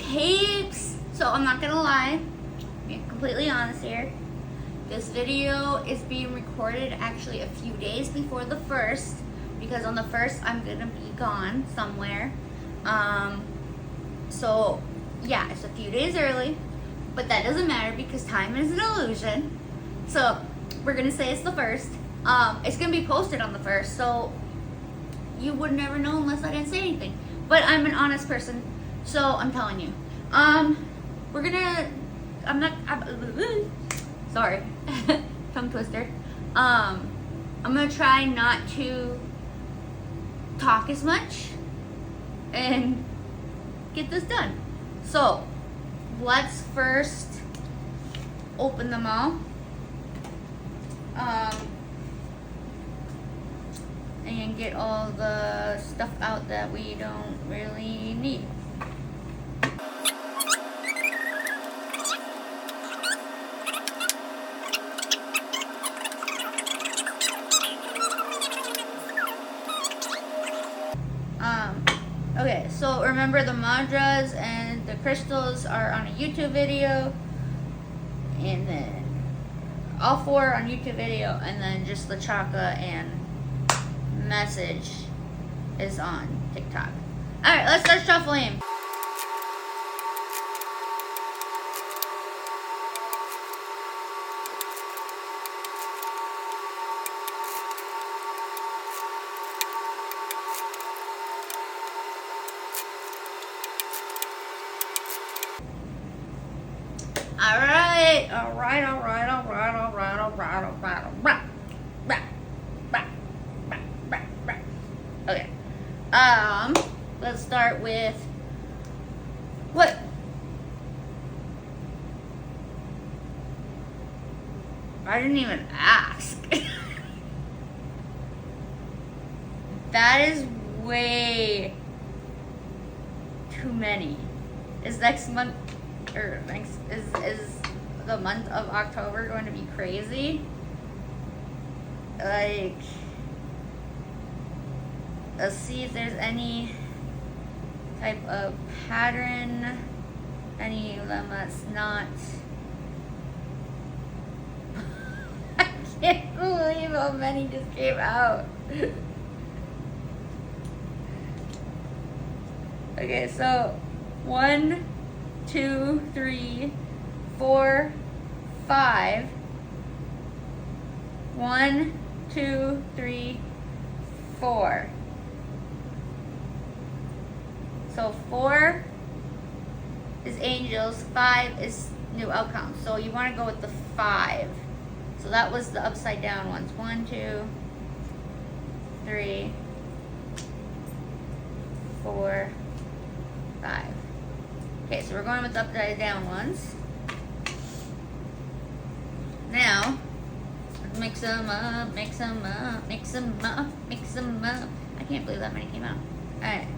peeps! So I'm not gonna lie, being completely honest here. This video is being recorded actually a few days before the 1st, because on the 1st I'm gonna be gone somewhere. So yeah, it's a few days early, but that doesn't matter because time is an illusion. So we're gonna say it's the 1st. It's gonna be posted on the 1st, so you would never know unless I didn't say anything. But I'm an honest person, so I'm telling you. Sorry, tongue twister. I'm gonna try not to talk as much and get this done. So let's first open them all. And get all the stuff out that we don't really need. Okay, so remember the mantras and the crystals are on a YouTube video, and then all 4 on YouTube video, and then just the chakra and message is on TikTok. Alright, let's start shuffling. Okay. Let's start with what? I didn't even ask. That is way too many. Is next month or next is the month of October going to be crazy? Like, let's see if there's any type of pattern, any of them that's not. I can't believe how many just came out. Okay, so 1, 2, 3, 4, 5. 1, 2, 3, 4. So 4 is angels, 5 is new outcomes. So you want to go with the 5. So that was the upside down ones. 1, 2, 3, 4, 5. Okay, so we're going with the upside down ones. Now, mix them up, mix them up, mix them up, mix them up. I can't believe that many came out. Alright.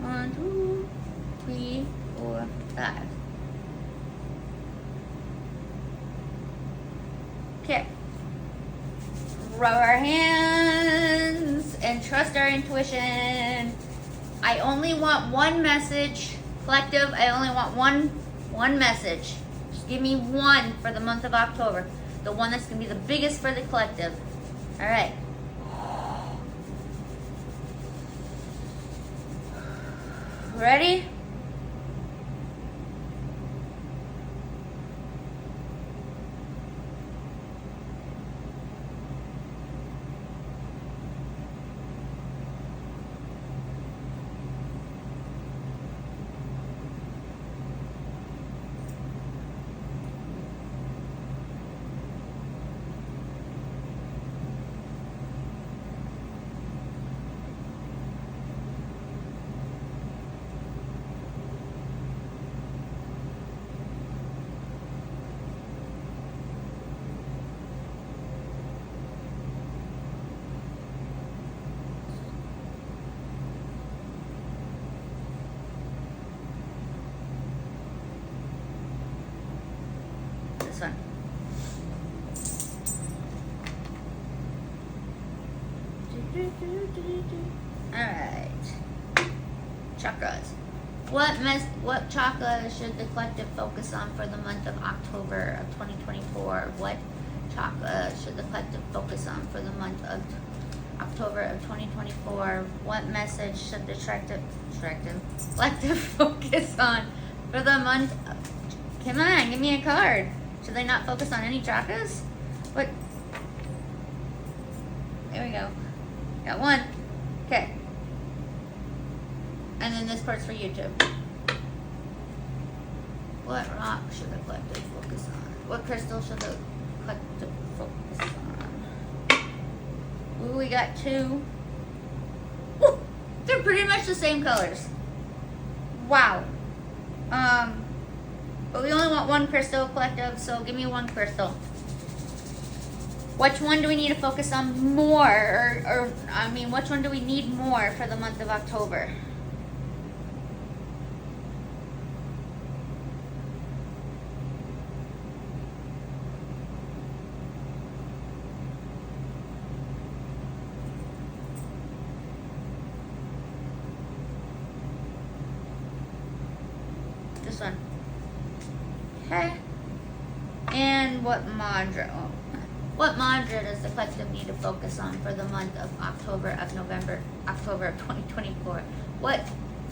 1, 2, 3, 4, 5. Okay. Rub our hands and trust our intuition. I only want one message. Collective, I only want one message. Just give me one for the month of October. The one that's going to be the biggest for the collective. Alright. Ready? This one. Alright. Chakras. What chakra should the collective focus on for the month of October of 2024? What chakra should the collective focus on for the month of October of 2024? What message should the collective focus on for the month of, come on, give me a card. Should they not focus on any chakras? What? There we go. Got one. Okay. And then this part's for you too. What rock should the collective focus on? What crystal should the collective focus on? Ooh, we got two. Ooh, they're pretty much the same colors. Wow. But we only want one crystal collective, so give me one crystal. Which one do we need to focus on more? Or I mean, which one do we need more for the month of October? This one. Okay. And what mantra? Oh. What mantra does the collective need to focus on for the month of October of 2024? What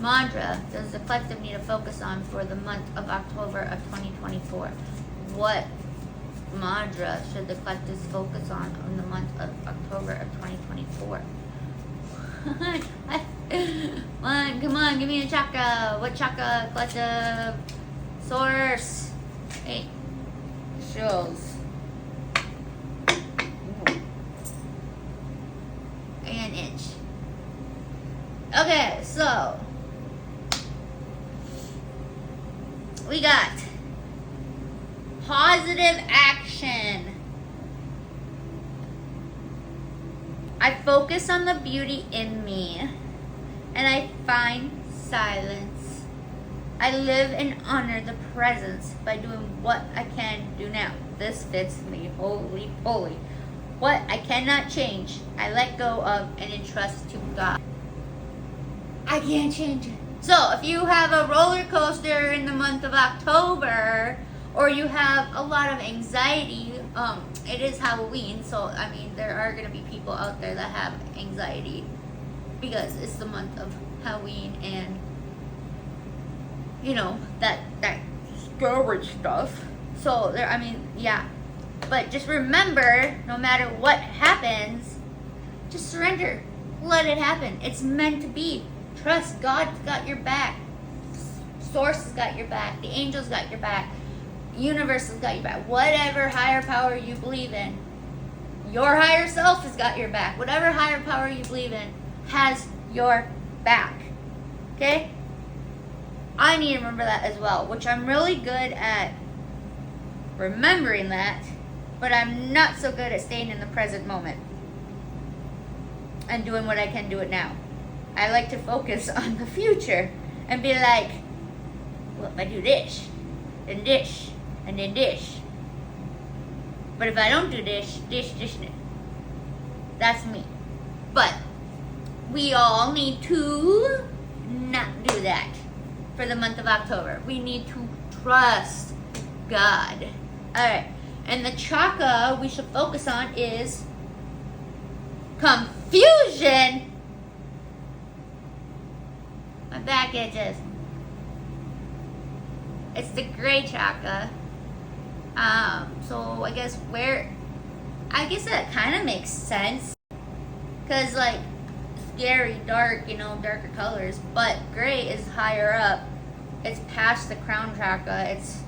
mantra does the collective need to focus on for the month of October of 2024? What mantra should the collective focus on in the month of October of 2024? Come on, give me a chakra. What chakra, collective? Source. Hey, shows. An inch. Okay, so we got positive action. I focus on the beauty in me and I find silence. I live and honor the presence by doing what I can do now. This fits me holy. What I cannot change, I let go of and entrust to God. I can't change it. So if you have a roller coaster in the month of October, or you have a lot of anxiety, it is Halloween, so I mean there are going to be people out there that have anxiety because it's the month of Halloween and you know that scary stuff. So there, I mean, yeah. But just remember, no matter what happens, just surrender. Let it happen. It's meant to be. Trust God's got your back. Source has got your back. The angels got your back. Universe has got your back. Whatever higher power you believe in, your higher self has got your back. Whatever higher power you believe in has your back. Okay? I need to remember that as well, which I'm really good at remembering that. But I'm not so good at staying in the present moment and doing what I can do it now. I like to focus on the future and be like, well, if I do this, and this, and then this. But if I don't do this, that's me. But we all need to not do that for the month of October. We need to trust God. All right. And the chakra we should focus on is confusion. My back itches. It's the gray chakra. So I guess that kind of makes sense. Because like scary, dark, darker colors. But gray is higher up. It's past the crown chakra. It's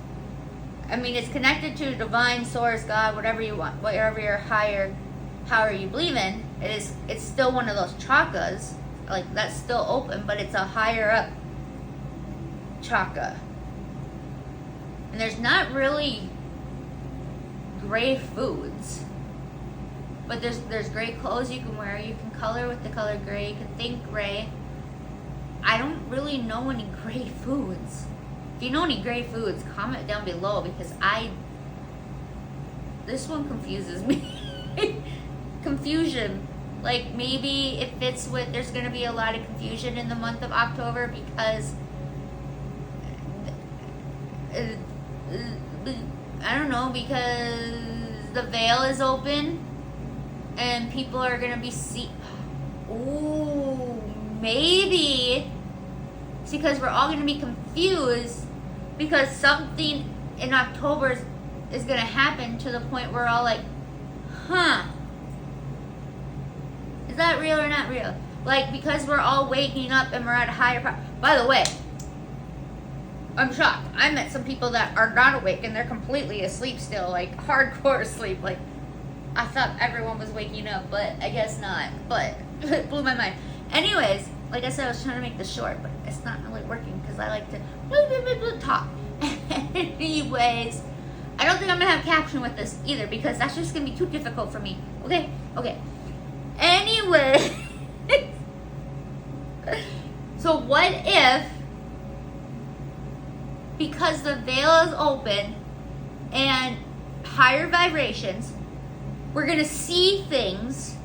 connected to divine source, God, whatever you want, whatever your higher power you believe in. It's still one of those chakras, like that's still open, but it's a higher up chakra. And there's not really gray foods, but there's gray clothes you can wear. You can color with the color gray. You can think gray. I don't really know any gray foods. If you know any gray foods, comment down below because this one confuses me. Confusion. Like maybe it fits with, there's going to be a lot of confusion in the month of October because I don't know, because the veil is open and people are gonna be Ooh, maybe it's because we're all gonna be confused because something in October is gonna happen to the point where we're all like, huh, is that real or not real? Like, because we're all waking up and we're at a higher power. By the way, I'm shocked. I met some people that are not awake and they're completely asleep still, like hardcore asleep. Like, I thought everyone was waking up, but I guess not. But it blew my mind. Anyways, like I said, I was trying to make this short, but it's not really working because I like to talk. Anyways, I don't think I'm going to have caption with this either because that's just going to be too difficult for me. Okay? Anyway. So what if, because the veil is open and higher vibrations, we're going to see things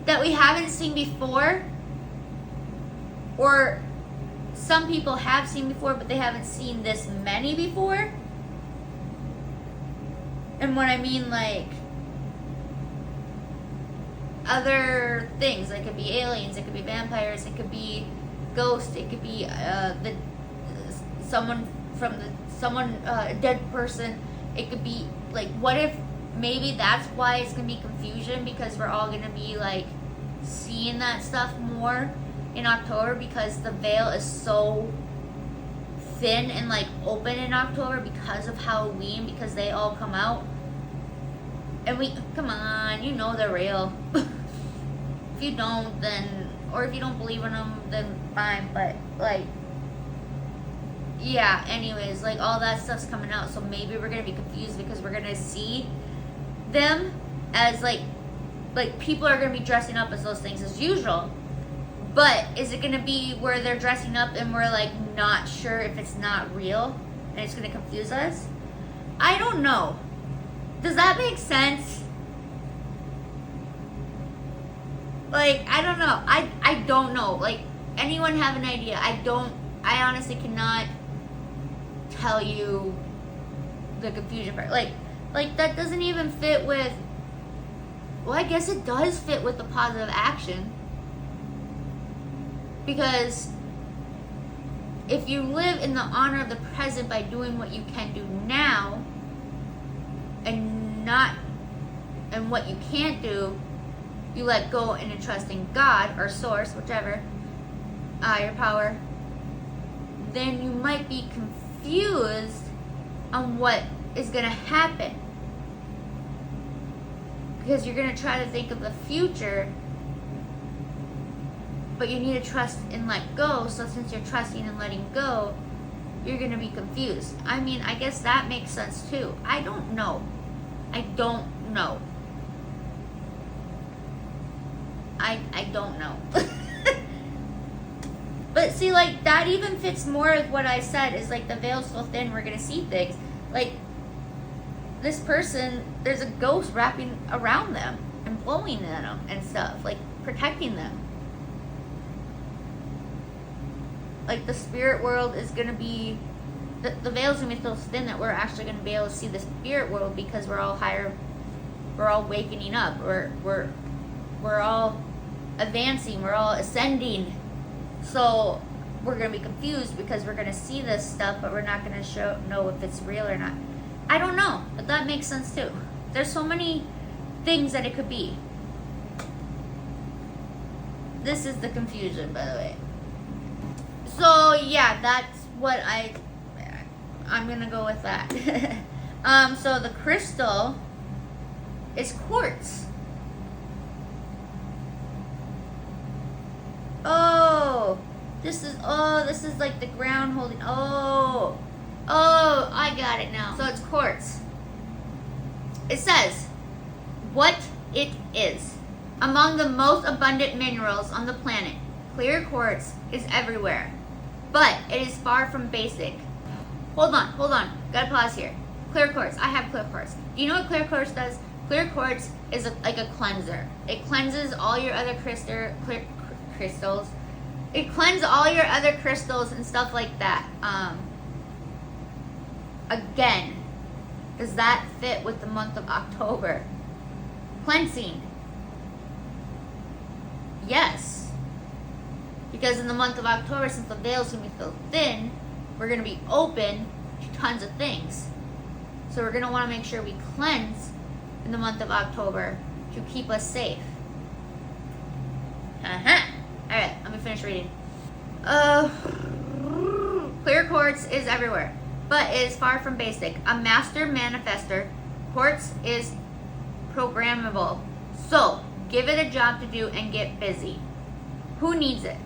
that we haven't seen before, or some people have seen before, but they haven't seen this many before. And what I mean, like, other things. It could be aliens, it could be vampires, it could be ghosts, it could be a dead person. It could be like, what if maybe that's why it's gonna be confusion, because we're all gonna be like seeing that stuff more in October because the veil is so thin and like open in October because of Halloween, because they all come out. And come on, you know they're real. If you don't, then, or if you don't believe in them, then fine. But like, yeah, anyways, like all that stuff's coming out. So maybe we're going to be confused because we're going to see them as like people are going to be dressing up as those things as usual. But is it going to be where they're dressing up and we're like not sure if it's not real and it's going to confuse us? I don't know. Does that make sense? Like, I don't know. I don't know. Like, anyone have an idea? I honestly cannot tell you the confusion part. Like that doesn't even fit with, well, I guess it does fit with the positive action. Because if you live in the honor of the present by doing what you can do now, and what you can't do, you let go and trust in God or source, whichever, your power, then you might be confused on what is going to happen. Because you're going to try to think of the future, but you need to trust and let go. So since you're trusting and letting go, you're going to be confused. I mean, I guess that makes sense too. I don't know. I don't know. But see, like, that even fits more with what I said, is like the veil's so thin we're gonna see things. Like, this person, there's a ghost wrapping around them and blowing in them and stuff, like protecting them. Like, the spirit world is gonna be, the veil's gonna be so thin that we're actually gonna be able to see the spirit world because we're all higher, we're all wakening up, we're all advancing, we're all ascending. So we're gonna be confused because we're gonna see this stuff, but we're not gonna know if it's real or not. I don't know, but that makes sense too. There's so many things that it could be. This is the confusion, by the way. So yeah, that's what I'm gonna go with that. So the crystal is quartz. This is like the ground holding. Oh, I got it now. So it's quartz. It says, what it is. Among the most abundant minerals on the planet, clear quartz is everywhere, but it is far from basic. Hold on. Gotta pause here. Clear quartz. I have clear quartz. Do you know what clear quartz does? Clear quartz is like a cleanser. It cleanses all your other crystals. It cleanses all your other crystals and stuff like that. Again, does that fit with the month of October? Cleansing. Yes. Because in the month of October, since the veil is going to be so thin, we're going to be open to tons of things. So we're going to want to make sure we cleanse in the month of October to keep us safe. Alright, let me finish reading. Clear quartz is everywhere, but is far from basic. A master manifester, quartz is programmable. So, give it a job to do and get busy. Who needs it?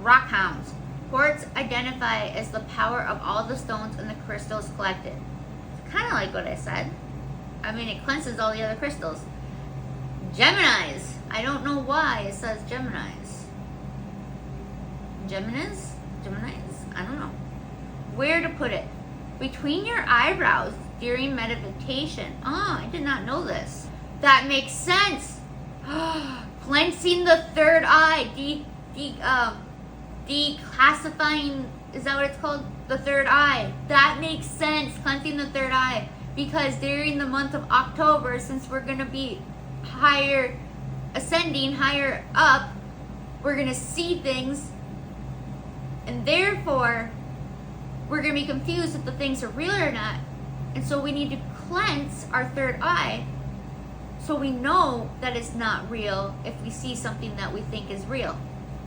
Rock hounds. Quartz identify as the power of all the stones and the crystals collected. Kind of like what I said. I mean, it cleanses all the other crystals. Geminis. I don't know why it says Geminis. Geminis? I don't know. Where to put it? Between your eyebrows during meditation. Oh, I did not know this. That makes sense. Cleansing the third eye. Declassifying, is that what it's called? The third eye. That makes sense. Cleansing the third eye. Because during the month of October, since we're going to be ascending higher up, we're going to see things, and therefore we're going to be confused if the things are real or not. And so we need to cleanse our third eye so we know that it's not real if we see something that we think is real.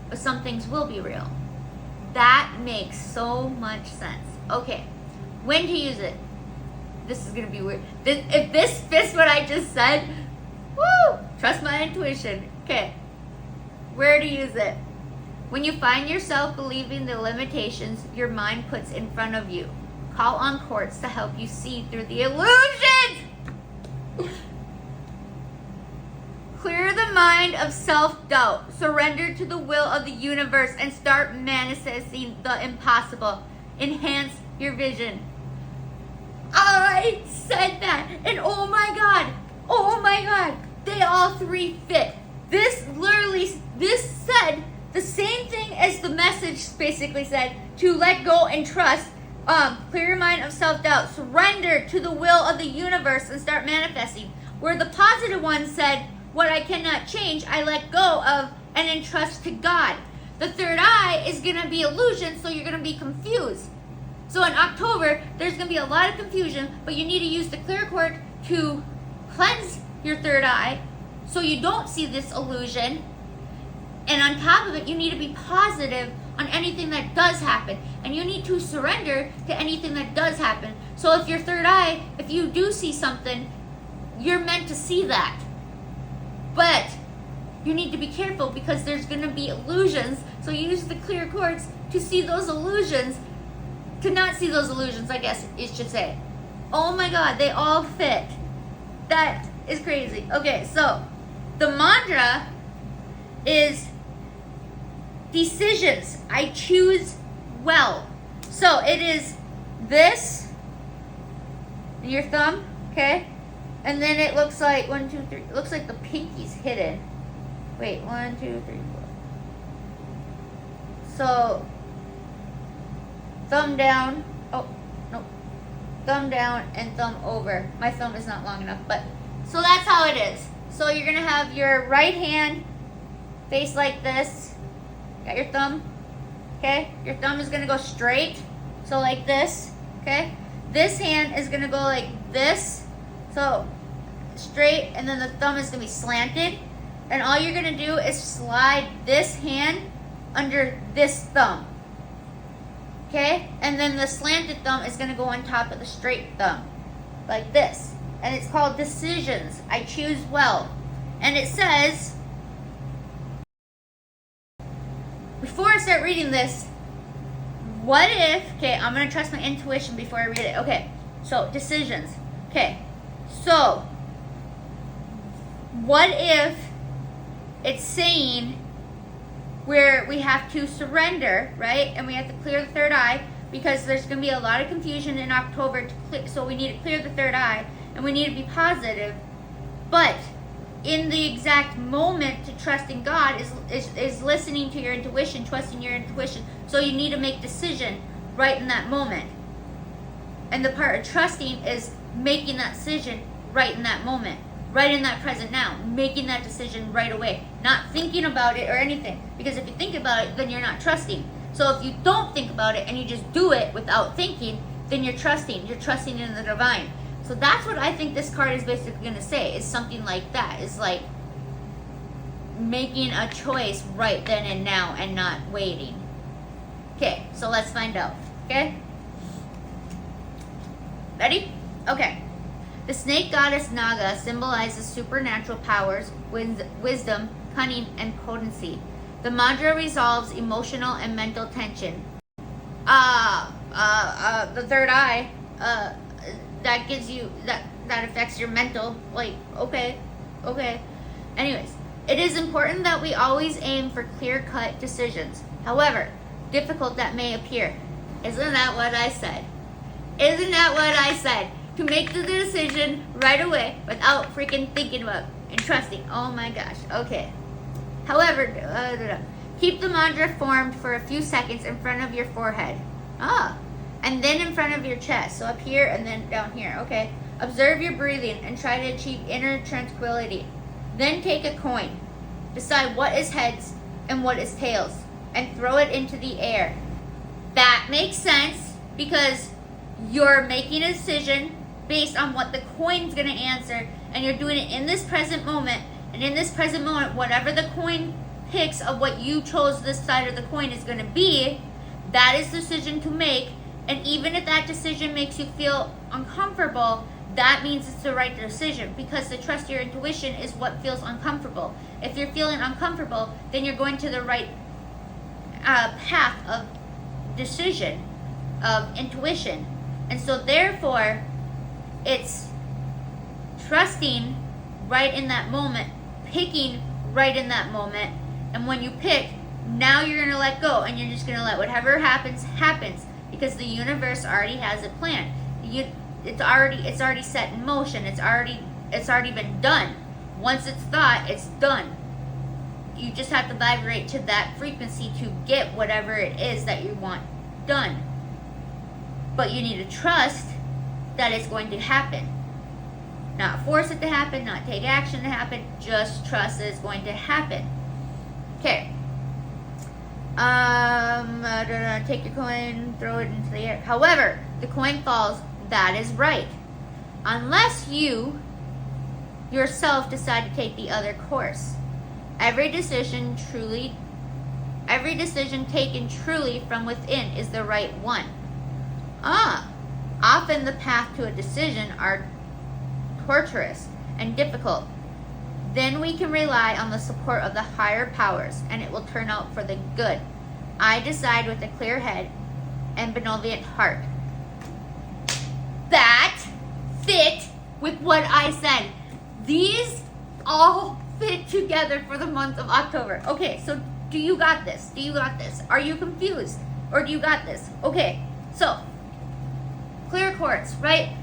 But some things will be real. That makes so much sense. Okay, when to use it? This is going to be weird. If this fits what I just said, woo! Trust my intuition. Okay, where to use it? When you find yourself believing the limitations your mind puts in front of you, call on quartz to help you see through the illusions. Clear the mind of self-doubt. Surrender to the will of the universe and start manifesting the impossible. Enhance your vision. I said that, and oh my god, they all three fit. This said the same thing as the message basically said, to let go and trust. Clear your mind of self-doubt. Surrender to the will of the universe and start manifesting. Where the positive one said, what I cannot change, I let go of and entrust to God. The third eye is going to be illusion, so you're going to be confused. So in October, there's going to be a lot of confusion, but you need to use the clear quartz to cleanse your third eye so you don't see this illusion. And on top of it, you need to be positive on anything that does happen. And you need to surrender to anything that does happen. So if your third eye, if you do see something, you're meant to see that. But you need to be careful because there's going to be illusions. So use the clear quartz to see those illusions. To not see those illusions, I guess it should say. Oh my god, they all fit. That is crazy. Okay, so the mantra is decisions. I choose well. So it is this, your thumb, okay? And then it looks like 1, 2, 3. It looks like the pinky's hidden. Wait, 1, 2, 3, 4. So thumb down. Oh, no. Thumb down and thumb over. My thumb is not long enough, but so that's how it is. So you're gonna have your right hand face like this. Got your thumb. Okay? Your thumb is gonna go straight. So like this. Okay? This hand is gonna go like this. So straight, and then the thumb is gonna be slanted. And all you're gonna do is slide this hand under this thumb. Okay? And then the slanted thumb is going to go on top of the straight thumb. Like this. And it's called decisions. I choose well. And it says, before I start reading this, what if, okay, I'm going to trust my intuition before I read it. Okay, so decisions. Okay, so what if it's saying where we have to surrender, right? And we have to clear the third eye because there's going to be a lot of confusion in October. So we need to clear the third eye and we need to be positive. But in the exact moment to trust in God is listening to your intuition, trusting your intuition. So you need to make decision right in that moment. And the part of trusting is making that decision right in that moment, right in that present now, making that decision right away, not thinking about it or anything. Because if you think about it, then you're not trusting. So if you don't think about it and you just do it without thinking, then you're trusting. You're trusting in the divine. So that's what I think this card is basically going to say, is something like that. It's like making a choice right then and now and not waiting. Okay, so let's find out. Okay? Ready? Okay. The snake goddess Naga symbolizes supernatural powers, wisdom, cunning, and potency. The mantra resolves emotional and mental tension. The third eye, that gives you, that affects your mental, like, okay. Anyways, it is important that we always aim for clear-cut decisions. However difficult that may appear. Isn't that what I said? Isn't that what I said? To make the decision right away without freaking thinking about and trusting. Oh my gosh. Okay. However, keep the mantra formed for a few seconds in front of your forehead. And then in front of your chest. So up here and then down here. Okay. Observe your breathing and try to achieve inner tranquility. Then take a coin. Decide what is heads and what is tails, and throw it into the air. That makes sense because you're making a decision based on what the coin's going to answer, and you're doing it in this present moment. And in this present moment, whatever the coin picks of what you chose this side of the coin is going to be, that is the decision to make. And even if that decision makes you feel uncomfortable, that means it's the right decision, because to trust your intuition is what feels uncomfortable. If you're feeling uncomfortable, then you're going to the right path of decision, of intuition. And so therefore, it's trusting right in that moment, picking right in that moment. And when you pick, now you're going to let go, and you're just going to let whatever happens, because the universe already has it planned. It's already set in motion. It's already been done. Once it's thought, it's done. You just have to vibrate to that frequency to get whatever it is that you want done. But you need to trust that it's going to happen. Not force it to happen, not take action to happen, just trust that it's going to happen. Okay. Take your coin, throw it into the air. However, the coin falls, that is right. Unless you yourself decide to take the other course. Every decision taken truly from within is the right one. Often the path to a decision are torturous and difficult. Then we can rely on the support of the higher powers, and it will turn out for the good. I decide with a clear head and benevolent heart. That fit with what I said. These all fit together for the month of October. Okay, so do you got this? Do you got this? Are you confused? Or do you got this? Okay, so clear quartz, right?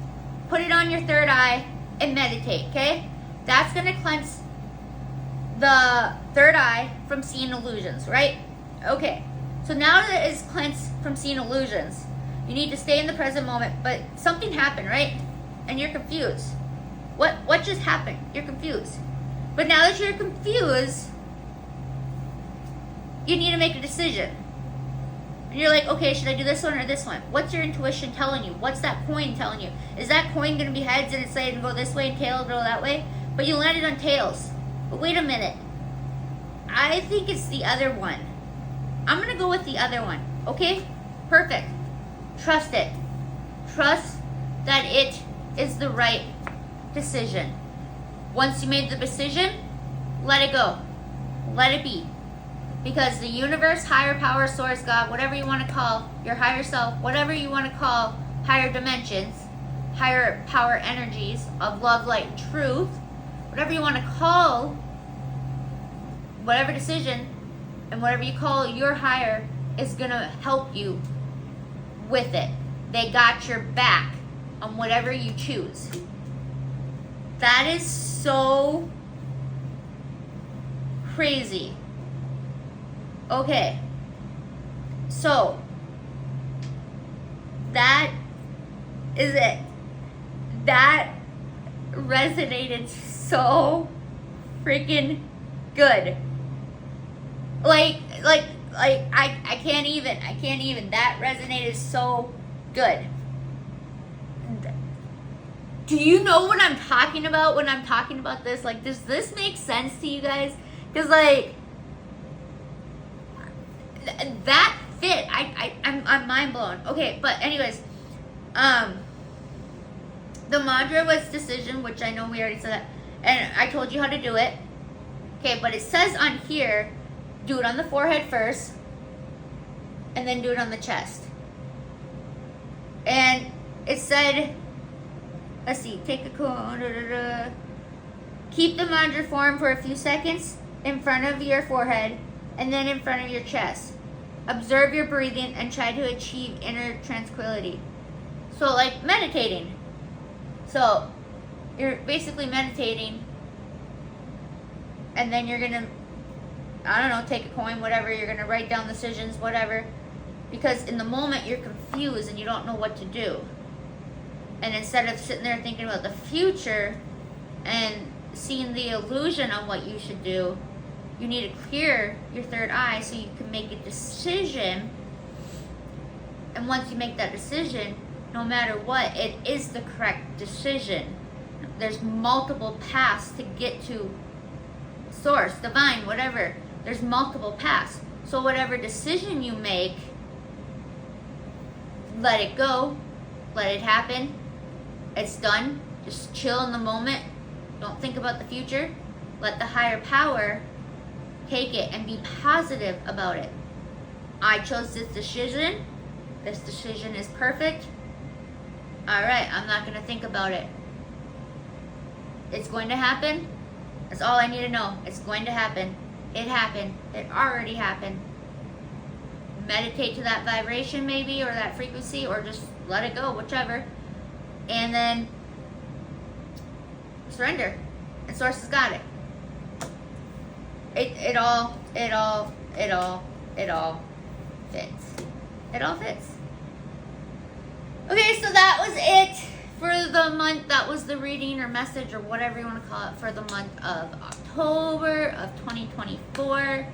Put it on your third eye and meditate, okay? That's going to cleanse the third eye from seeing illusions, right? Okay, so now that it's cleansed from seeing illusions, you need to stay in the present moment, but something happened, right? And you're confused. What just happened? You're confused. But now that you're confused, you need to make a decision. And you're like, okay, should I do this one or this one? What's your intuition telling you? What's that coin telling you? Is that coin going to be heads and it's saying go this way and tails go that way? But you landed on tails. But wait a minute. I think it's the other one. I'm going to go with the other one. Okay? Perfect. Trust it. Trust that it is the right decision. Once you made the decision, let it go. Let it be. Because the universe, higher power, source, God, whatever you want to call your higher self, whatever you want to call higher dimensions, higher power energies of love, light, and truth, whatever you want to call, whatever decision and whatever you call your higher is going to help you with it. They got your back on whatever you choose. That is so crazy. Okay, so that is that resonated so freaking good. Like I can't even. That resonated so good. Do you know what I'm talking about when I'm talking about this? Like, does this make sense to you guys? Because, like, that fit. I'm mind blown. Okay, but anyways, the mantra was decision, which I know we already said that, and I told you how to do it. Okay, but it says on here, do it on the forehead first, and then do it on the chest. And it said, let's see, take a cone, keep the mantra form for a few seconds in front of your forehead and then in front of your chest. Observe your breathing and try to achieve inner tranquility. So, like meditating. So, you're basically meditating, and then you're gonna, I don't know, take a coin, whatever, you're gonna write down decisions, whatever, because in the moment you're confused and you don't know what to do. And instead of sitting there thinking about the future and seeing the illusion on what you should do, you need to clear your third eye so you can make a decision. And once you make that decision, no matter what, it is the correct decision. There's multiple paths to get to source, divine, whatever. There's multiple paths. So whatever decision you make, let it go. Let it happen. It's done. Just chill in the moment. Don't think about the future. Let the higher power take it and be positive about it. I chose this decision. This decision is perfect. Alright, I'm not going to think about it. It's going to happen. That's all I need to know. It's going to happen. It happened. It already happened. Meditate to that vibration maybe, or that frequency, or just let it go, whichever. And then surrender. And Source has got it. It all fits. It all fits. Okay, so that was it for the month. That was the reading or message or whatever you want to call it for the month of October of 2024.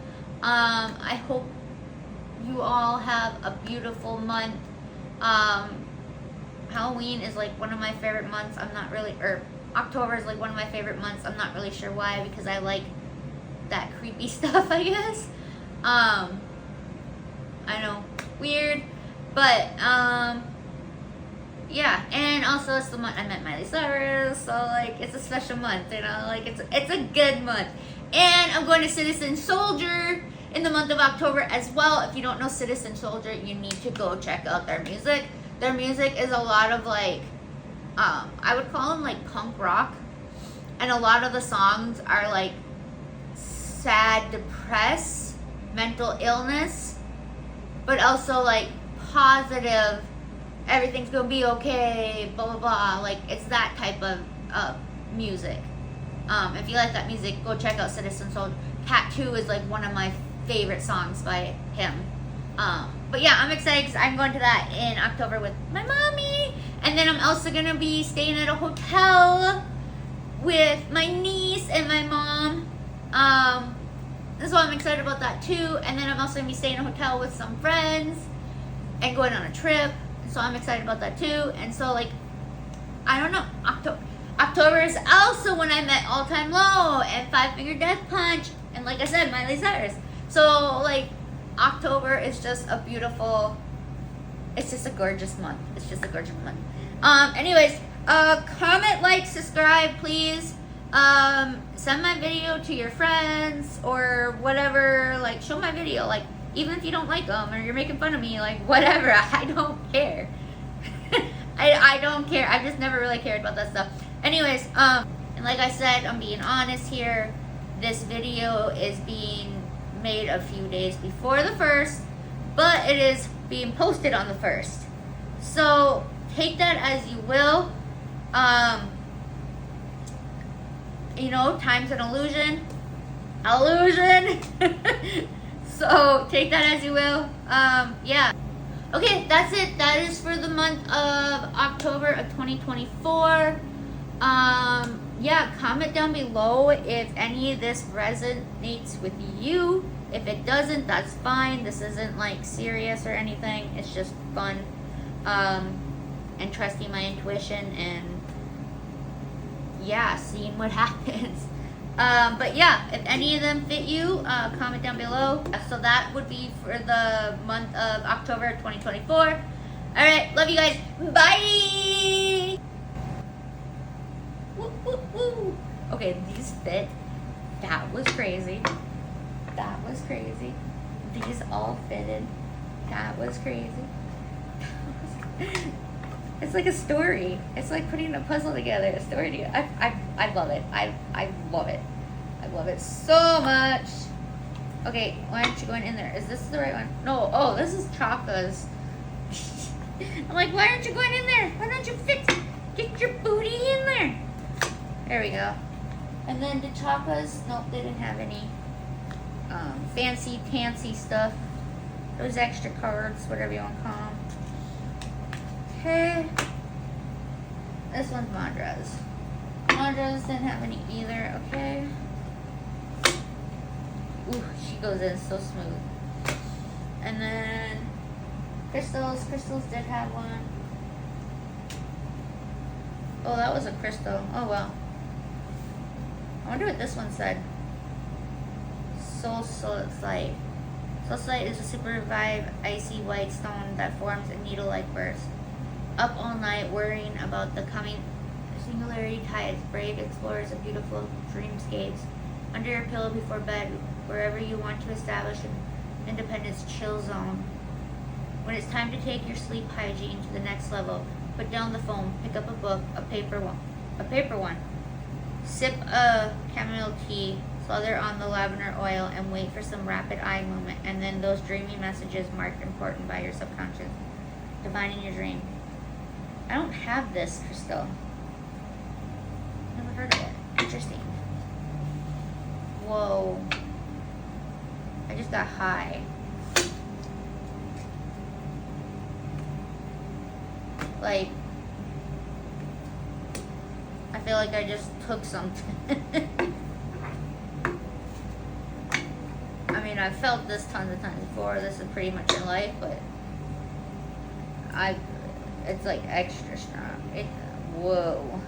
I hope you all have a beautiful month. Halloween is like one of my favorite months. October is like one of my favorite months. I'm not really sure why, because I like that creepy stuff, I guess. I know, weird, but yeah. And also it's the month I met Miley Cyrus, so like it's a special month, you know, like it's a good month. And I'm going to Citizen Soldier in the month of October as well. If you don't know Citizen Soldier, you need to go check out their music. Their music is a lot of like, I would call them like punk rock. And a lot of the songs are like sad, depressed, mental illness, but also like positive, everything's gonna be okay, blah, blah, blah. Like it's that type of music. If you like that music, go check out Citizen Soldier. Tattoo is like one of my favorite songs by him. But yeah, I'm excited because I'm going to that in October with my mommy. And then I'm also going to be staying at a hotel with my niece and my mom. So I'm excited about that too. And then I'm also going to be staying in a hotel with some friends and going on a trip. So I'm excited about that too. And so like, I don't know, October is also when I met All Time Low and Five Finger Death Punch. And like I said, Miley Cyrus. So like, October is just a beautiful, it's just a gorgeous month. It's just a gorgeous month. Anyways, comment, like, subscribe, please. Send my video to your friends or whatever. Like, show my video. Like, even if you don't like them or you're making fun of me, like, whatever. I don't care. I don't care. I've just never really cared about that stuff. Anyways, and like I said, I'm being honest here. This video is being made a few days before the 1st, but it is being posted on the 1st. So take that as you will. You know, time's an illusion. So take that as you will. Yeah. Okay, that's it. That is for the month of October of 2024. Yeah, comment down below if any of this resonates with you. If it doesn't, that's fine. This isn't like serious or anything. It's just fun. And trusting my intuition and yeah, seeing what happens. But yeah, if any of them fit you, comment down below. So that would be for the month of October 2024. Alright, love you guys. Bye! Woo, woo, woo. Okay, these fit. That was crazy. That was crazy. These all fitted. That was crazy. It's like a story. It's like putting a puzzle together. A story together. I love it. I love it. I love it so much. Okay, why aren't you going in there? Is this the right one? No. Oh, this is Chaka's. I'm like, why aren't you going in there? Why don't you fit? Get your booty in there. There we go. And then the Chaka's. Nope, they didn't have any fancy tancy stuff. Those extra cards, whatever you want to call them. Okay. This one's Madra's. Madra's didn't have any either. Okay. Ooh, she goes in so smooth. And then crystals. Crystals did have one. Oh, that was a crystal. Oh well. I wonder what this one said. Soulcite. Soulcite is a super revive icy white stone that forms a needle-like burst. Up all night worrying about the coming singularity tides, brave explorers of beautiful dreamscapes. Under your pillow before bed, wherever you want to establish an independence chill zone. When it's time to take your sleep hygiene to the next level, put down the phone, pick up a book, a paper one. Sip a chamomile tea, smother on the lavender oil, and wait for some rapid eye movement, and then those dreamy messages marked important by your subconscious. Divining your dream. I don't have this crystal. Never heard of it. Interesting. Whoa. I just got high. Like, I feel like I just took something. I mean, I've felt this tons of times before. This is pretty much in life, but it's like extra strong. Whoa.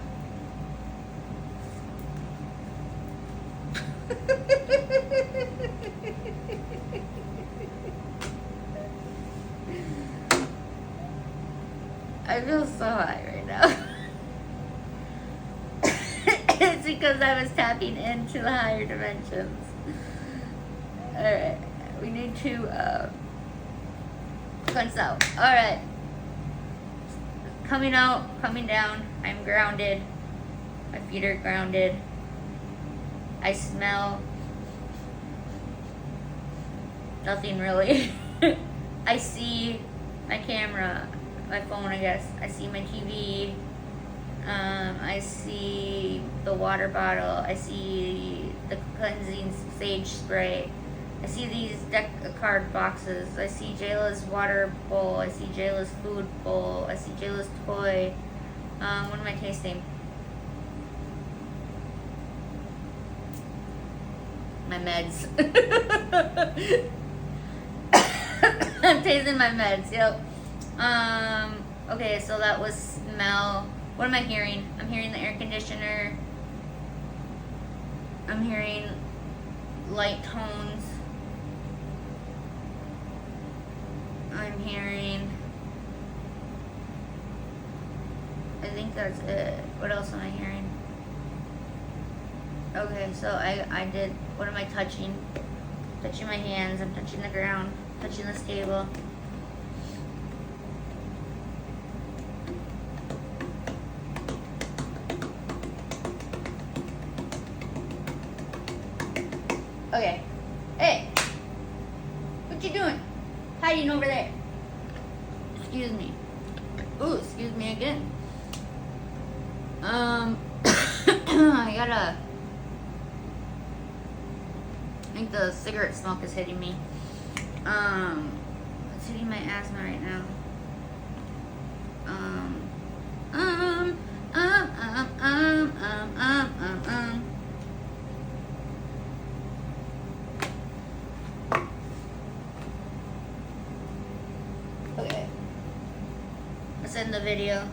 I feel so high right now. It's because I was tapping into the higher dimensions. Alright, we need to cleanse out. Alright. Coming out, coming down. I'm grounded. My feet are grounded. I smell nothing really. I see my camera, my phone, I guess. I see my TV. I see the water bottle. I see the cleansing sage spray. I see these deck of card boxes. I see Jayla's water bowl. I see Jayla's food bowl. I see Jayla's toy. What am I tasting? My meds. I'm tasting my meds, yep. Okay, so that was smell. What am I hearing? I'm hearing the air conditioner. I'm hearing light tones. I'm hearing, I think that's it. What else am I hearing? Okay, so I did, what am I touching? Touching my hands, I'm touching the ground, touching this table. Okay. Hey! What you doing? Hiding over there. Excuse me. Ooh, excuse me again. I gotta, I think the cigarette smoke is hitting me. Let's soothing my asthma right now. Okay. Let's end the video.